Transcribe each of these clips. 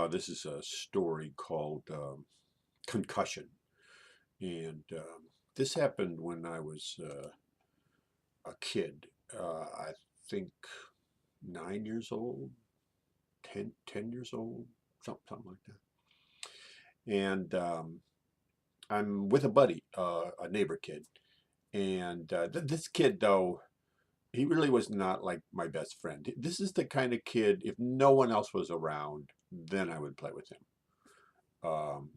This is a story called Concussion. And this happened when I was a kid. I think 9 years old, 10 years old, something like that. And I'm with a buddy, a neighbor kid. And this kid, though, he really was not like my best friend. This is the kind of kid, if no one else was around, then I would play with him. Um,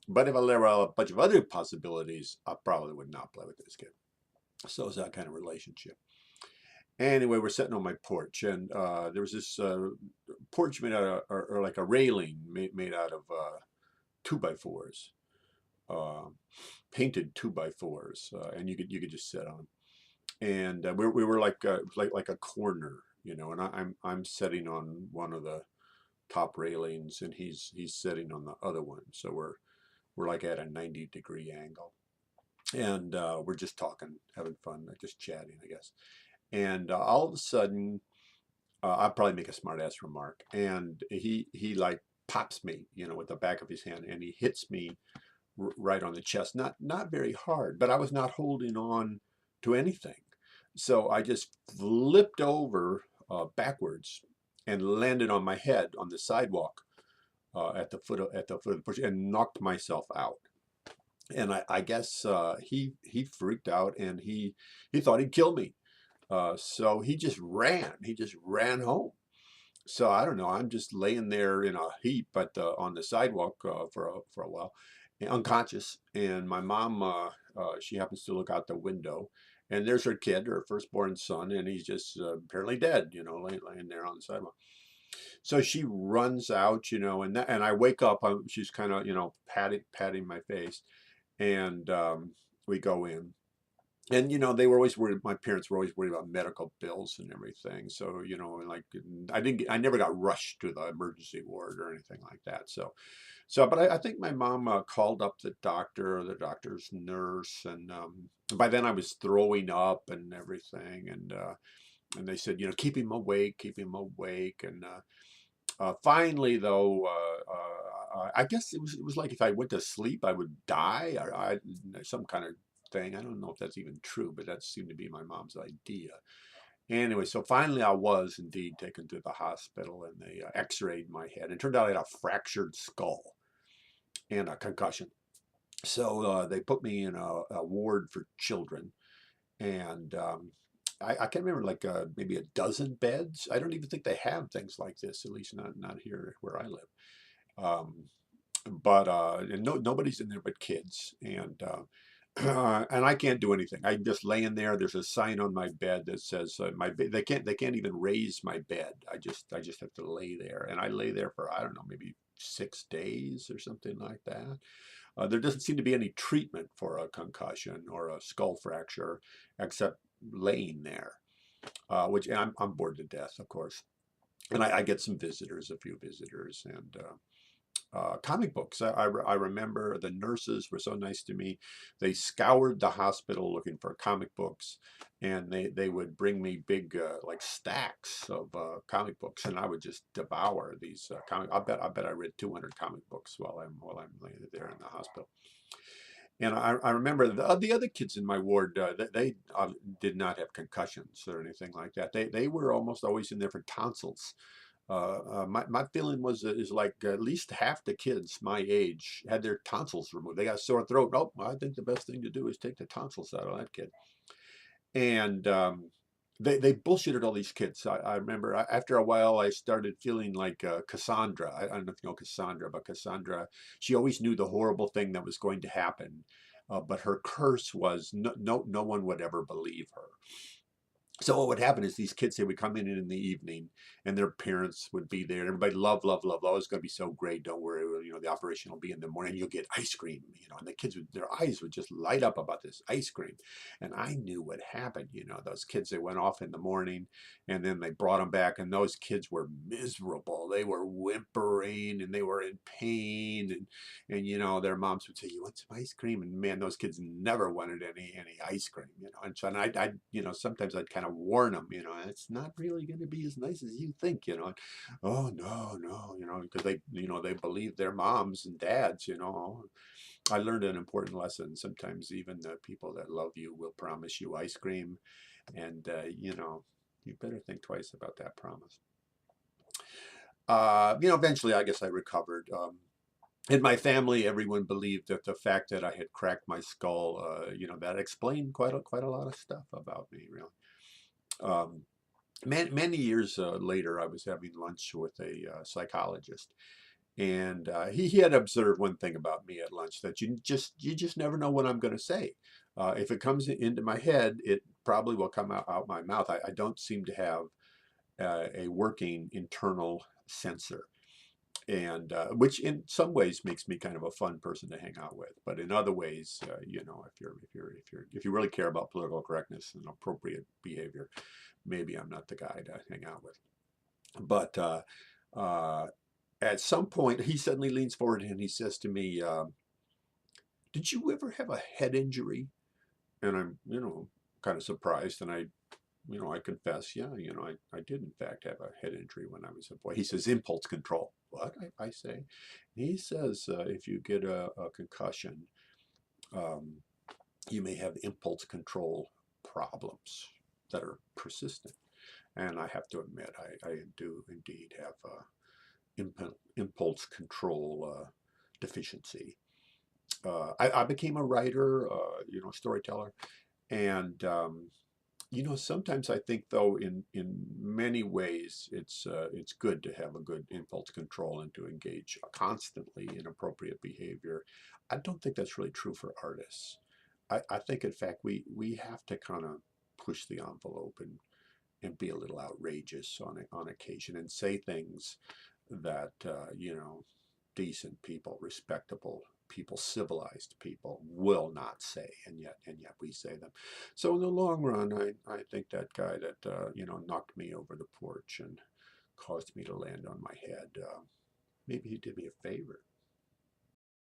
But if there were a bunch of other possibilities, I probably would not play with this kid. So it's that kind of relationship. Anyway, we're sitting on my porch, and there was this porch made out of, or like a railing made out of two by fours, uh, painted two by fours, and you could just sit on them. And we were like a corner, and I'm sitting on one of the top railings, and he's sitting on the other one. So we're like at a 90-degree angle. And we're just talking, having fun, just chatting, I guess. And all of a sudden, I'll probably make a smart ass remark, and he like pops me, with the back of his hand, and he hits me right on the chest. Not very hard, but I was not holding on to anything, so I just flipped over backwards and landed on my head on the sidewalk at the foot of the porch and knocked myself out. And I guess he freaked out, and he thought he'd kill me. So he just ran. He just ran home. So I don't know. I'm just laying there in a heap on the sidewalk for a while, unconscious. And my mom, she happens to look out the window, and there's her kid, her firstborn son, and he's just apparently dead. Laying there on the sidewalk. So she runs out, and I wake up. She's kind of patting my face, and we go in. And they were always worried. My parents were always worried about medical bills and everything. So like I never got rushed to the emergency ward or anything like that. But I think my mom called up the doctor or the doctor's nurse, and by then I was throwing up and everything, and they said, keep him awake, keep him awake, and finally, though, I guess it was like if I went to sleep, I would die, or some kind of thing. I don't know if that's even true, but that seemed to be my mom's idea. Anyway, so finally, I was indeed taken to the hospital, and they X-rayed my head. It turned out I had a fractured skull and a concussion. So they put me in a ward for children, and I can't remember, like maybe a dozen beds. I don't even think they have things like this, at least not here where I live. Um, but and nobody's in there but kids, and and I can't do anything. I'm just laying there. There's a sign on my bed that says they can't even raise my bed. I just have to lay there, and I lay there for, I don't know, maybe 6 days or something like that. There doesn't seem to be any treatment for a concussion or a skull fracture except laying there, which, and I'm bored to death, of course. And I get some visitors, a few visitors, and comic books. I remember the nurses were so nice to me. They scoured the hospital looking for comic books, and they would bring me big like stacks of comic books, and I would just devour these comic. I bet I read 200 comic books while I'm laying there in the hospital. And I remember the other kids in my ward, they did not have concussions or anything like that. They were almost always in there for tonsils. My feeling is like at least half the kids my age had their tonsils removed. They got a sore throat. Nope, I think the best thing to do is take the tonsils out of that kid. And they bullshitted all these kids. I remember after a while I started feeling like Cassandra. I don't know if you know Cassandra, but Cassandra, she always knew the horrible thing that was going to happen. But her curse was no one would ever believe her. So what would happen is these kids, they would come in the evening, and their parents would be there, and everybody love, love, love. Oh, it's going to be so great. Don't worry. The operation will be in the morning. You'll get ice cream, and the kids their eyes would just light up about this ice cream. And I knew what happened. Those kids, they went off in the morning, and then they brought them back, and those kids were miserable. They were whimpering, and they were in pain, and their moms would say, "You want some ice cream?" And man, those kids never wanted any ice cream. And so, and I sometimes I'd kind of kind of warn them, it's not really going to be as nice as you think, oh no, no, because they believe their moms and dads, I learned an important lesson. Sometimes even the people that love you will promise you ice cream, and you better think twice about that promise. Eventually, I guess I recovered. In my family, everyone believed that the fact that I had cracked my skull, that explained quite a lot of stuff about me, really. Um, many years later, I was having lunch with a psychologist, and he had observed one thing about me at lunch, that you just never know what I'm going to say. If it comes into my head, it probably will come out my mouth. I don't seem to have a working internal censor, and which in some ways makes me kind of a fun person to hang out with, but in other ways, if you really care about political correctness and appropriate behavior, maybe I'm not the guy to hang out with. But uh, at some point, he suddenly leans forward and he says to me, "Did you ever have a head injury?" And I'm, kind of surprised, and I confess, yeah, I did in fact have a head injury when I was a boy. He says, impulse control. What? I say. He says, if you get a concussion, um, you may have impulse control problems that are persistent. And I have to admit, I do indeed have impulse control deficiency. I became a writer, storyteller, and sometimes I think, though, in many ways, it's good to have a good impulse control and to engage constantly in appropriate behavior. I don't think that's really true for artists. I think, in fact, we have to kind of push the envelope and be a little outrageous on occasion, and say things that decent people, respectable people, civilized people will not say, and yet we say them. So in the long run, I think that guy that knocked me over the porch and caused me to land on my head, maybe he did me a favor.